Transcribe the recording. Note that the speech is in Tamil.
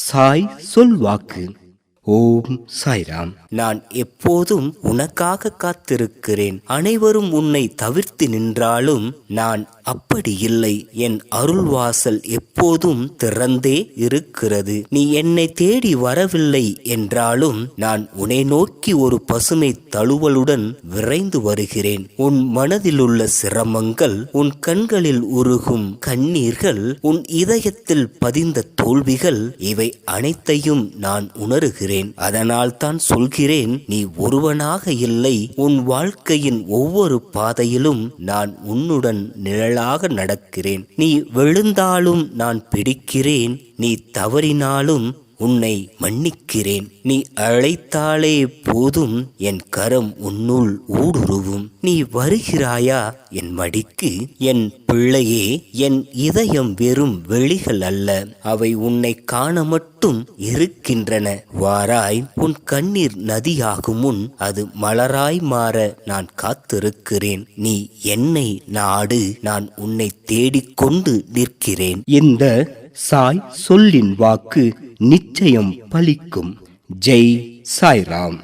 சாய் சொல்வாக்கு. ஓம் சாய்ராம். நான் எப்போதும் உனக்காக காத்திருக்கிறேன். அனைவரும் உன்னை தவிர்த்து நின்றாலும் நான் அப்படி இல்லை. என் அருள்வாசல் எப்போதும் திறந்தே இருக்கிறது. நீ என்னை தேடி வரவில்லை என்றாலும் நான் உன்னை நோக்கி ஒரு பசுமை தழுவலுடன் விரைந்து வருகிறேன். உன் மனதிலுள்ள சிரமங்கள், உன் கண்களில் உருகும் கண்ணீர்கள், உன் இதயத்தில் பதிந்த தோல்விகள், இவை அனைத்தையும் நான் உணர்கிறேன். அதனால் தான் சொல்கிறேன், நீ ஒருவனாக இல்லை. உன் வாழ்க்கையின் ஒவ்வொரு பாதையிலும் நான் உன்னுடன் நிழலாக நடக்கிறேன். நீ விழுந்தாலும் நான் பிடிக்கிறேன். நீ தவறினாலும் உன்னை மன்னிக்கிறேன். நீ அழைத்தாலே போதும் என் கரம் உன்னுள் ஊடுருவும். நீ வருகிறாயா என் மடிக்கு? என் பிள்ளையே, என் இதயம் வெறும் வெளிகள் அல்ல, அவை உன்னை காண மட்டும் இருக்கின்றன. வாராய், உன் கண்ணீர் நதியாகும் முன் அது மலராய் மாற நான் காத்திருக்கிறேன். நீ என்னை நாடு, நான் உன்னை தேடிக்கொண்டு நிற்கிறேன். இந்த சாய் சொல்லின் வாக்கு நிச்சயம் பலிக்கும். ஜெய் சாய்ராம்.